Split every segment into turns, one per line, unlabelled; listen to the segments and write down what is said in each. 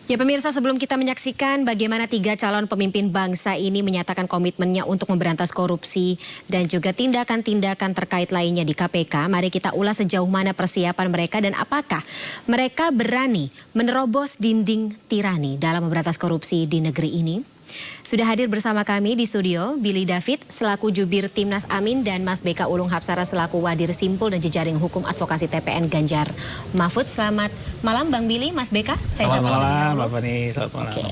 Ya pemirsa, sebelum kita menyaksikan bagaimana 3 calon pemimpin bangsa ini menyatakan komitmennya untuk memberantas korupsi dan juga tindakan-tindakan terkait lainnya di KPK, mari kita ulas sejauh mana persiapan mereka dan apakah mereka berani menerobos dinding tirani dalam memberantas korupsi di negeri ini. Sudah hadir bersama kami di studio Billy David selaku Jubir Timnas Amin dan Mas Beka Ulung Hapsara selaku Wadir Simpul dan Jejaring Hukum Advokasi TPN Ganjar Mahfud. Selamat malam Bang Billy, Mas Beka.
Selamat malam, Mbak Fani. Selamat malam.
Oke.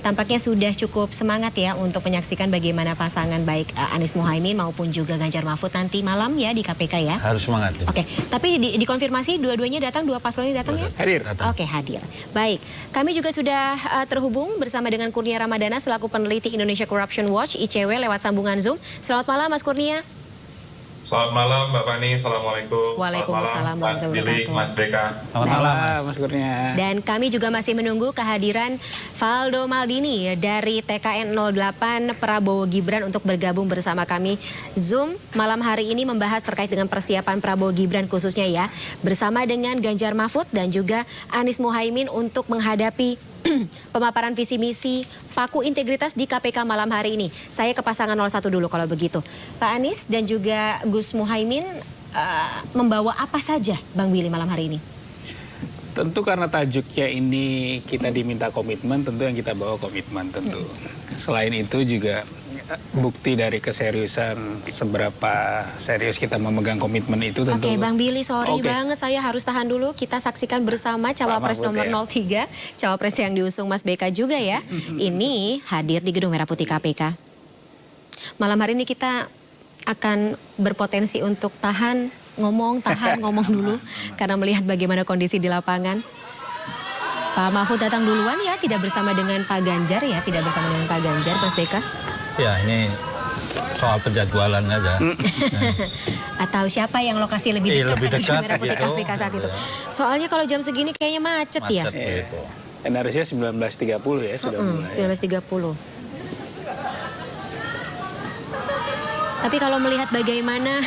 Tampaknya sudah cukup semangat ya untuk menyaksikan bagaimana pasangan baik Anies Mohaimin maupun juga Ganjar Mahfud nanti malam ya di KPK ya.
Harus semangat. Ya.
Oke, tapi dikonfirmasi dua-duanya datang, dua paslon ini datang ya?
Hadir.
Oke, hadir. Baik, kami juga sudah terhubung bersama dengan Kurnia Ramadana selaku peneliti Indonesia Corruption Watch ICW lewat sambungan Zoom. Selamat malam Mas Kurnia.
Selamat malam Mbak Fani, Assalamualaikum.
Waalaikumsalam
Mas Billy, Mas Beka.
Selamat malam Mas Kurnia.
Dan kami juga masih menunggu kehadiran Valdo Maldini dari TKN 08 Prabowo Gibran untuk bergabung bersama kami. Zoom malam hari ini membahas terkait dengan persiapan Prabowo Gibran khususnya ya. Bersama dengan Ganjar Mahfud dan juga Anies Mohaimin untuk menghadapi pemaparan visi misi paku integritas di KPK malam hari ini. Saya ke pasangan 01 dulu kalau begitu. Pak Anies dan juga Gus Muhaimin membawa apa saja Bang Billy malam hari ini?
Tentu karena tajuknya ini kita diminta komitmen, tentu yang kita bawa komitmen tentu. Selain itu juga bukti dari keseriusan seberapa serius kita memegang komitmen itu tentu.
Oke, Bang Billy, sorry banget saya harus tahan dulu. Kita saksikan bersama cawapres nomor 03, cawapres yang diusung Mas Beka juga ya. Ini hadir di Gedung Merah Putih KPK. Malam hari ini kita akan berpotensi untuk tahan ngomong dulu karena melihat bagaimana kondisi di lapangan. Pak Mahfud datang duluan ya, tidak bersama dengan Pak Ganjar ya, tidak bersama dengan Pak Ganjar, Mas Beka.
Ya, ini soal penjadwalan aja.
Atau siapa yang lokasi lebih dekat,
lebih dekat
Merah Putih
gitu.
KPK saat itu. Soalnya kalau jam segini kayaknya macet ya.
Gitu.
Dan harusnya 19.30 ya sudah mulai.
19.30. Tapi kalau melihat bagaimana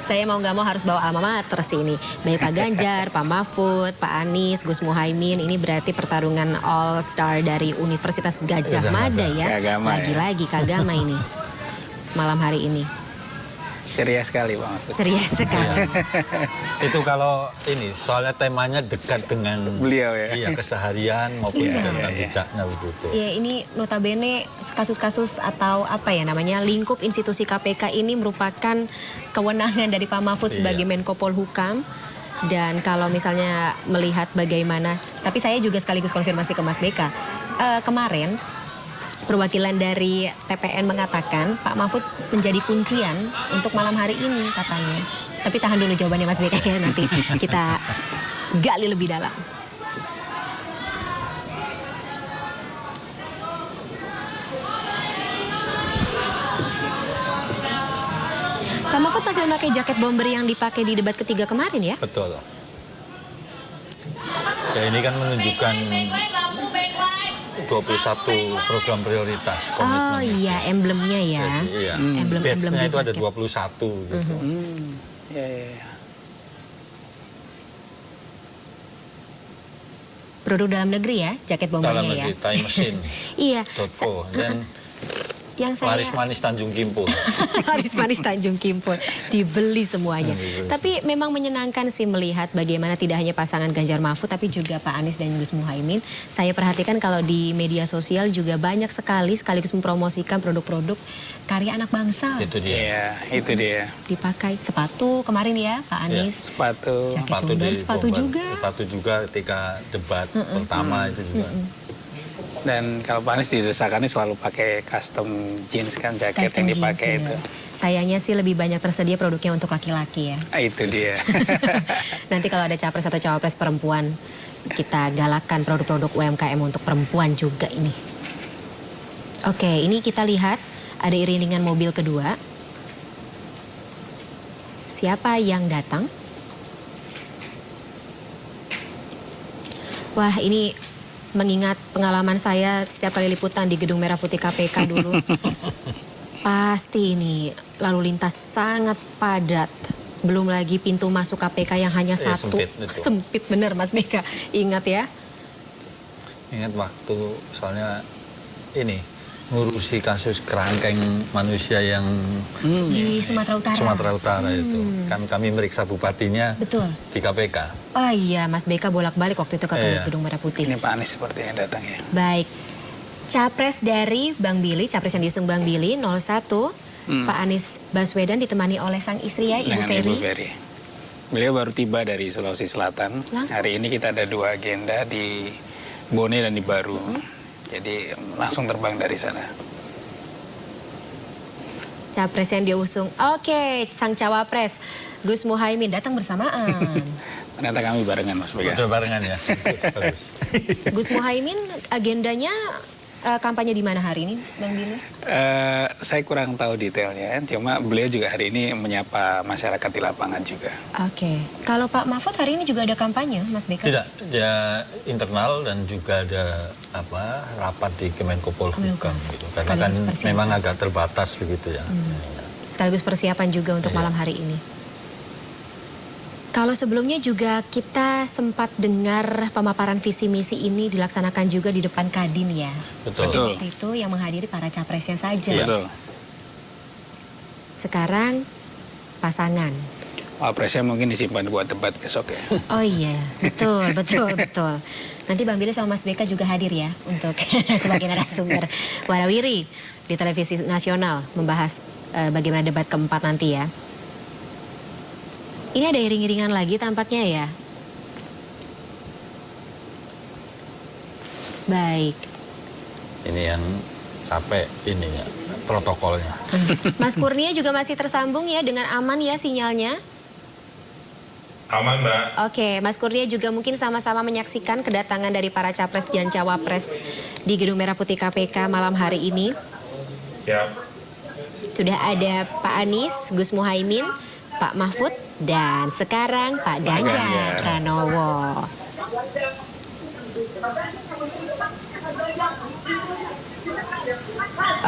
saya mau nggak mau harus bawa alma mater sih ini. Baik Pak Ganjar, Pak Mahfud, Pak Anies, Gus Muhaimin. Ini berarti pertarungan all star dari Universitas Gajah Mada ya. Lagi-lagi Kagama ini. Malam hari ini.
Ceria sekali Pak Mahfud.
Ceria sekali.
Itu kalau ini soalnya temanya dekat dengan
beliau ya.
Iya, keseharian maupun dengan jejaknya begitu.
Ya, ini notabene kasus-kasus atau apa ya namanya lingkup institusi KPK ini merupakan kewenangan dari Pak Mahfud sebagai Menko Polhukam. Dan kalau misalnya melihat bagaimana, tapi saya juga sekaligus konfirmasi ke Mas Beka. Kemarin perwakilan dari TPN mengatakan Pak Mahfud menjadi kuncian untuk malam hari ini katanya. Tapi tahan dulu jawabannya Mas Beka ya, nanti kita gali lebih dalam. Pak Mahfud masih memakai jaket bomber yang dipakai di debat ketiga kemarin ya?
Betul. Ya, ini kan menunjukkan 21 program prioritas komitmen.
Oh iya, emblemnya ya.
Jadi, iya.
Emblem di
itu ada
jaket.
21 gitu.
Ya.
Produk dalam negeri ya, jaket bombernya
Dalam
ya.
negeri, time machine.
Iya.
Dan
Yang saya
laris manis Tanjung Kimpul.
Laris manis Tanjung Kimpul dibeli semuanya. Tapi memang menyenangkan sih melihat bagaimana tidak hanya pasangan Ganjar Mahfud tapi juga Pak Anies dan Gus Muhaimin. Saya perhatikan kalau di media sosial juga banyak sekali sekaligus mempromosikan produk-produk karya anak bangsa.
Itu dia.
Iya, itu dia.
Dipakai sepatu kemarin ya Pak Anies.
Sepatu.
Jaket bomber, sepatu juga.
Sepatu juga ketika debat pertama itu juga.
Dan kalau Pak Anies didesakannya selalu pakai custom jeans kan, jaket
Custom
yang dipakai
jeans,
itu.
Sayangnya sih lebih banyak tersedia produknya untuk laki-laki ya.
Itu dia.
Nanti kalau ada capres atau cawapres perempuan, kita galakkan produk-produk UMKM untuk perempuan juga ini. Oke, ini kita lihat ada iringan mobil kedua. Siapa yang datang? Wah, ini mengingat pengalaman saya setiap kali liputan di Gedung Merah Putih KPK dulu. Pasti ini lalu lintas sangat padat. Belum lagi pintu masuk KPK yang hanya satu.
Sempit,
Sempit bener Mas Beka. Ingat ya.
Ingat waktu soalnya ini ngurusi kasus kerangkeng manusia yang
Di Sumatera Utara.
Sumatera Utara itu. Kan kami meriksa bupatinya
Betul.
di KPK.
Oh iya, Mas BK bolak-balik waktu itu ke
Iya.
Gedung Merah Putih.
Ini Pak Anies seperti yang datang ya.
Baik. Capres dari Bang Billy, capres yang diusung Bang Billy 01, Pak Anies Baswedan ditemani oleh sang istri ya, Ibu
Dengan
Ferry.
Ibu Ferry. Beliau baru tiba dari Sulawesi Selatan.
Langsung?
Hari ini kita ada 2 agenda di Bone dan di Baru. Jadi langsung terbang dari sana.
Capres yang diusung. Oke, sang cawapres Gus Muhaimin datang bersamaan.
Ternyata kami barengan Mas Bega.
Udah barengan ya. Bagus.
Gus Muhaimin agendanya kampanye di mana hari ini, Bang Billy?
Saya kurang tahu detailnya, cuma beliau juga hari ini menyapa masyarakat di lapangan juga.
Oke. Kalau Pak Mahfud hari ini juga ada kampanye, Mas BK?
Tidak, ya internal dan juga ada rapat di Kemenko Polhukam gitu. Karena kan
Sekaligus persiapan.
memang agak terbatas begitu ya.
Sekaligus persiapan juga untuk
Iya.
malam hari ini. Kalau sebelumnya juga kita sempat dengar pemaparan visi misi ini dilaksanakan juga di depan Kadin ya.
Betul.
Betul.
Waktu itu yang menghadiri para capresnya saja.
Iya.
Betul.
Sekarang pasangan.
Wapresnya mungkin disimpan buat debat besok ya.
Oh iya, betul, betul. Nanti Bang Billy sama Mas BK juga hadir ya untuk sebagai narasumber warawiri di televisi nasional membahas bagaimana debat keempat nanti ya. Ini ada iring-iringan lagi tampaknya ya. Baik.
Ini yang capek ininya protokolnya.
Mas Kurnia juga masih tersambung ya dengan aman ya sinyalnya.
Aman, Mbak.
Oke, Mas Kurnia juga mungkin sama-sama menyaksikan kedatangan dari para capres dan cawapres di Gedung Merah Putih KPK malam hari ini.
Siap.
Sudah ada Pak Anies, Gus Muhaimin, Pak Mahfud, dan sekarang Pak Ganjar
Ganjar.
Pranowo.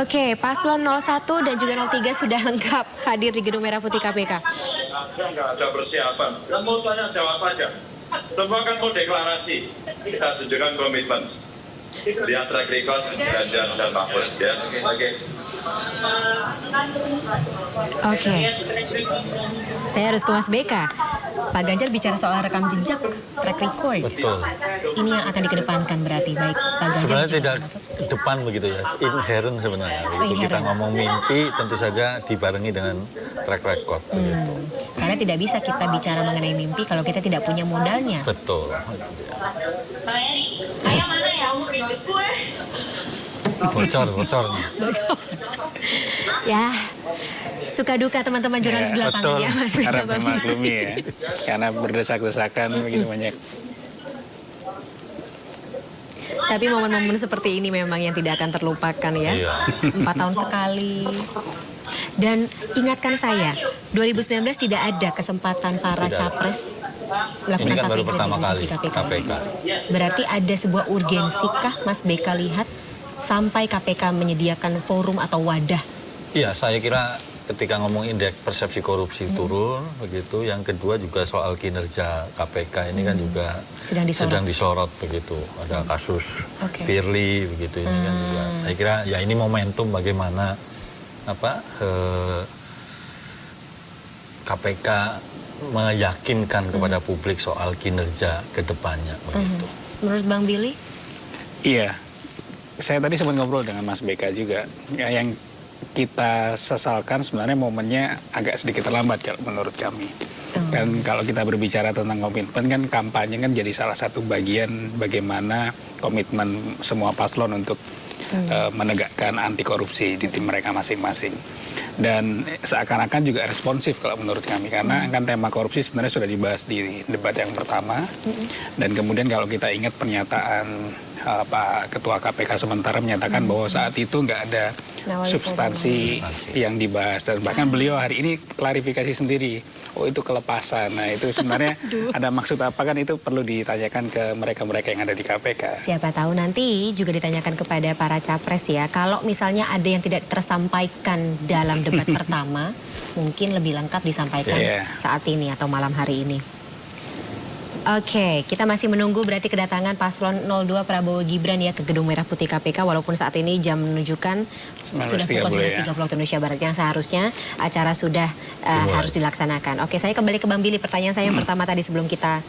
Oke, paslon 01 dan juga 03 sudah lengkap hadir di Gedung Merah Putih KPK.
Nggak ada persiapan. Kan mau tanya jawab aja. Semua kan mau deklarasi. Kita tunjukkan komitmen. Lihat track record Ganjar dan Mahfud. Ya. Oke.
Oke. Saya harus ke Mas BK. Pak Ganjar bicara soal rekam jejak, track record.
Betul.
Ini yang akan dikedepankan berarti baik Pak Ganjar
Sebenarnya
dan juga
tidak
Pak Mahfud.
depan begitu ya, inherent sebenarnya. Begitu
inherent.
kita ngomong mimpi, tentu saja dibarengi dengan track record. Begitu.
Karena tidak bisa kita bicara mengenai mimpi kalau kita tidak punya modalnya.
Betul.
Bang Eri, ayah mana ya? Bungkus gue.
Bocor.
Ya, suka duka teman-teman jurnalis di lapangan
betul.
ya Mas BK.
Harap
Bang.
memaklumi ya. Karena berdesak-desakan begitu banyak.
Tapi momen-momen seperti ini memang yang tidak akan terlupakan ya.
Iya.
4 tahun sekali. Dan ingatkan saya, 2019 tidak ada kesempatan para
Tidak.
capres melakukan
Ini kan baru
KPK
pertama
di
kali KPK.
Berarti ada sebuah urgensi kah Mas BK lihat sampai KPK menyediakan forum atau wadah?
Iya, saya kira ketika ngomong indeks persepsi korupsi turun, begitu. Yang kedua juga soal kinerja KPK ini kan juga
Sedang disorot.
begitu. Ada kasus
Oke.
Firly begitu ini kan juga. Saya kira ya ini momentum bagaimana KPK meyakinkan kepada publik soal kinerja ke depannya begitu.
Menurut Bang Billy?
Iya, saya tadi sempat ngobrol dengan Mas BK juga. Ya, yang kita sesalkan sebenarnya momennya agak sedikit terlambat kalau menurut kami. Kan kalau kita berbicara tentang komitmen kan kampanye kan jadi salah satu bagian bagaimana komitmen semua paslon untuk menegakkan anti korupsi di tim mereka masing-masing. Dan seakan-akan juga responsif kalau menurut kami karena kan tema korupsi sebenarnya sudah dibahas di debat yang pertama. Dan kemudian kalau kita ingat pernyataan Pak Ketua KPK sementara menyatakan bahwa saat itu nggak ada
Nawali
substansi yang dibahas dan bahkan beliau hari ini klarifikasi sendiri. Oh itu kelepasan. Nah itu sebenarnya ada maksud apa kan itu perlu ditanyakan ke mereka-mereka yang ada di KPK.
Siapa tahu nanti juga ditanyakan kepada para capres ya. Kalau misalnya ada yang tidak tersampaikan dalam debat pertama, mungkin lebih lengkap disampaikan
Iya.
saat ini atau malam hari ini. Oke, kita masih menunggu berarti kedatangan paslon 02 Prabowo Gibran ya ke Gedung Merah Putih KPK, walaupun saat ini jam menunjukkan sudah pukul 19.30 waktu Indonesia Barat, yang seharusnya acara sudah harus dilaksanakan. Oke, saya kembali ke Bang Billy. Pertanyaan saya yang pertama tadi sebelum kita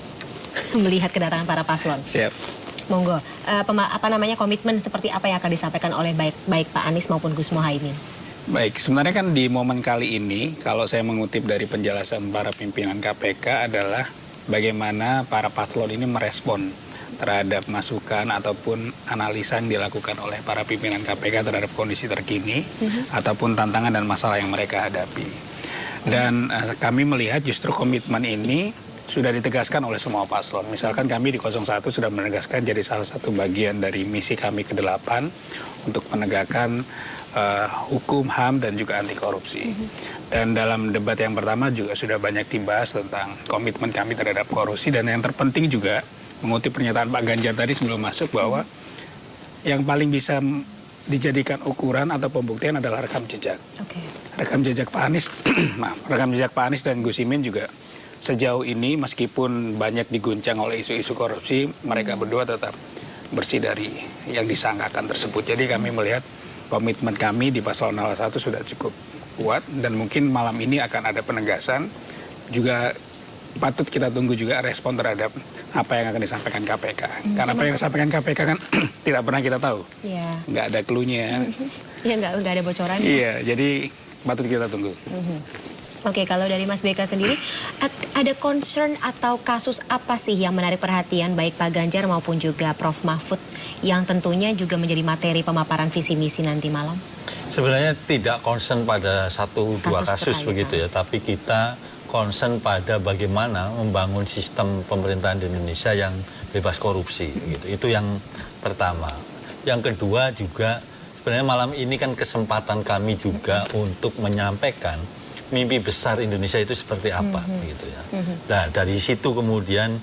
melihat kedatangan para paslon.
Siap.
Monggo, komitmen seperti apa yang akan disampaikan oleh baik Pak Anies maupun Gus Muhaimin?
Baik, sebenarnya kan di momen kali ini, kalau saya mengutip dari penjelasan para pimpinan KPK adalah bagaimana para paslon ini merespon terhadap masukan ataupun analisa yang dilakukan oleh para pimpinan KPK terhadap kondisi terkini ataupun tantangan dan masalah yang mereka hadapi. Dan kami melihat justru komitmen ini sudah ditegaskan oleh semua paslon. Misalkan kami di 01 sudah menegaskan jadi salah satu bagian dari misi kami ke-8 untuk penegakan hukum, HAM, dan juga anti korupsi. Dan dalam debat yang pertama juga sudah banyak dibahas tentang komitmen kami terhadap korupsi, dan yang terpenting juga mengutip pernyataan Pak Ganjar tadi sebelum masuk bahwa yang paling bisa dijadikan ukuran atau pembuktian adalah rekam jejak. Rekam jejak Pak Anies, rekam jejak Pak Anies dan Gus Imin juga sejauh ini meskipun banyak diguncang oleh isu-isu korupsi, mereka berdua tetap bersih dari yang disangkakan tersebut. Jadi kami melihat komitmen kami di pasal 01 sudah cukup kuat, dan mungkin malam ini akan ada penegasan. Juga patut kita tunggu juga respon terhadap apa yang akan disampaikan KPK. Karena apa yang disampaikan KPK kan tidak pernah kita tahu. Nggak ada clue-nya.
Nggak ada bocorannya.
Iya, jadi patut kita tunggu.
Oke, kalau dari Mas BK sendiri, ada concern atau kasus apa sih yang menarik perhatian baik Pak Ganjar maupun juga Prof. Mahfud yang tentunya juga menjadi materi pemaparan visi misi nanti malam?
Sebenarnya tidak concern pada dua kasus begitu ya, tapi kita concern pada bagaimana membangun sistem pemerintahan di Indonesia yang bebas korupsi. Gitu. Itu yang pertama. Yang kedua juga sebenarnya malam ini kan kesempatan kami juga untuk menyampaikan mimpi besar Indonesia itu seperti apa, gitu ya. Nah, dari situ kemudian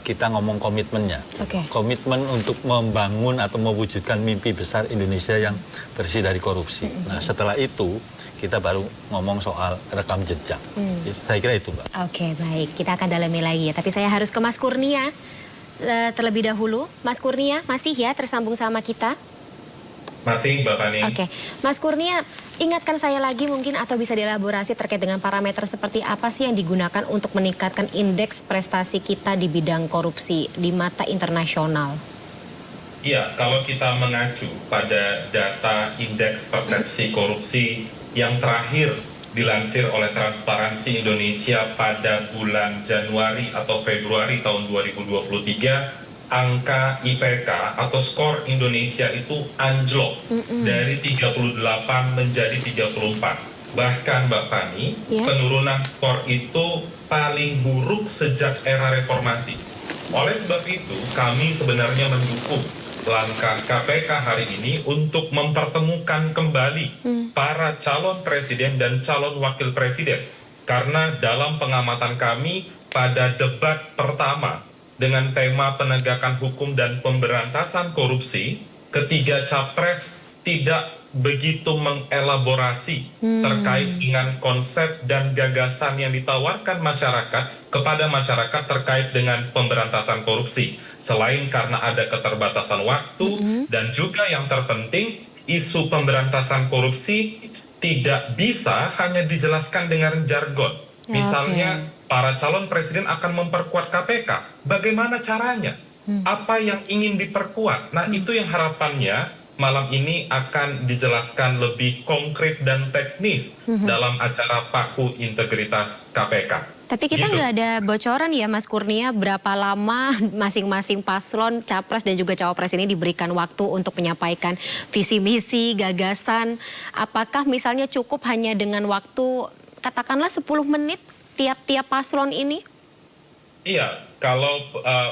kita ngomong komitmennya. Komitmen untuk membangun atau mewujudkan mimpi besar Indonesia yang bersih dari korupsi. Nah, setelah itu kita baru ngomong soal rekam jejak. Saya kira itu, Mbak.
Oke, baik. Kita akan dalami lagi ya. Tapi saya harus ke Mas Kurnia terlebih dahulu. Mas Kurnia masih ya tersambung sama kita?
Masih, Mbak Fani.
Oke, Mas Kurnia, ingatkan saya lagi mungkin atau bisa dielaborasi terkait dengan parameter seperti apa sih yang digunakan untuk meningkatkan indeks prestasi kita di bidang korupsi di mata internasional?
Iya, kalau kita mengacu pada data indeks persepsi korupsi yang terakhir dilansir oleh Transparansi Indonesia pada bulan Januari atau Februari tahun 2023, angka IPK atau skor Indonesia itu anjlok dari 38 menjadi 34. Bahkan Mbak Fani, penurunan skor itu paling buruk sejak era reformasi. Oleh sebab itu, kami sebenarnya mendukung langkah KPK hari ini untuk mempertemukan kembali para calon presiden dan calon wakil presiden. Karena dalam pengamatan kami pada debat pertama dengan tema penegakan hukum dan pemberantasan korupsi, ketiga capres tidak begitu mengelaborasi terkait dengan konsep dan gagasan yang ditawarkan masyarakat kepada masyarakat terkait dengan pemberantasan korupsi. Selain karena ada keterbatasan waktu dan juga yang terpenting, isu pemberantasan korupsi tidak bisa hanya dijelaskan dengan jargon. Misalnya, para calon presiden akan memperkuat KPK. Bagaimana caranya? Apa yang ingin diperkuat? Nah, itu yang harapannya malam ini akan dijelaskan lebih konkret dan teknis dalam acara Paku Integritas KPK.
Tapi kita nggak ada bocoran ya Mas Kurnia, berapa lama masing-masing paslon, capres dan juga cawapres ini diberikan waktu untuk menyampaikan visi misi, gagasan. Apakah misalnya cukup hanya dengan waktu katakanlah 10 menit tiap-tiap paslon ini?
Iya, kalau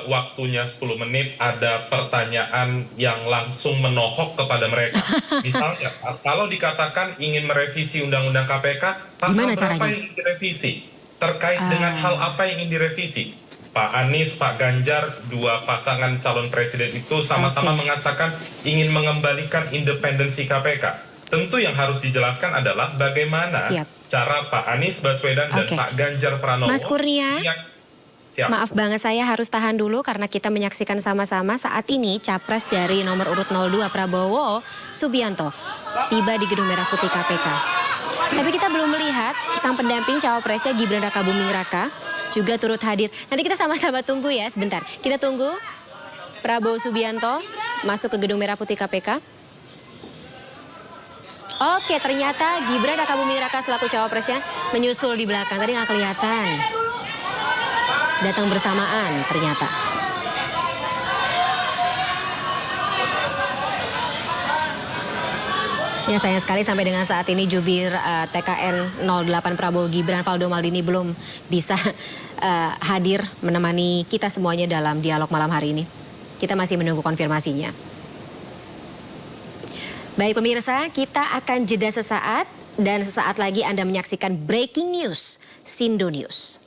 waktunya 10 menit ada pertanyaan yang langsung menohok kepada mereka. Misalnya, kalau dikatakan ingin merevisi Undang-Undang KPK, pasal berapa yang ingin direvisi? Terkait dengan hal apa yang ingin direvisi? Pak Anies, Pak Ganjar, dua pasangan calon presiden itu sama-sama mengatakan ingin mengembalikan independensi KPK. Tentu yang harus dijelaskan adalah bagaimana cara Pak Anies Baswedan dan Pak Ganjar Pranowo
Mas Kurnia,
Siap.
Maaf banget saya harus tahan dulu karena kita menyaksikan sama-sama saat ini Capres dari nomor urut 02 Prabowo Subianto tiba di Gedung Merah Putih KPK. Tapi kita belum melihat sang pendamping cawapresnya Gibran Rakabuming Raka juga turut hadir. Nanti kita sama-sama tunggu ya sebentar. Kita tunggu Prabowo Subianto masuk ke Gedung Merah Putih KPK. Oke, ternyata Gibran Rakabuming Raka selaku cawapresnya menyusul di belakang. Tadi nggak kelihatan. Datang bersamaan ternyata. Ya sayang sekali sampai dengan saat ini jubir TKN 08 Prabowo Gibran Valdo Maldini belum bisa hadir menemani kita semuanya dalam dialog malam hari ini. Kita masih menunggu konfirmasinya. Baik pemirsa, kita akan jeda sesaat dan sesaat lagi Anda menyaksikan Breaking News Sindo News.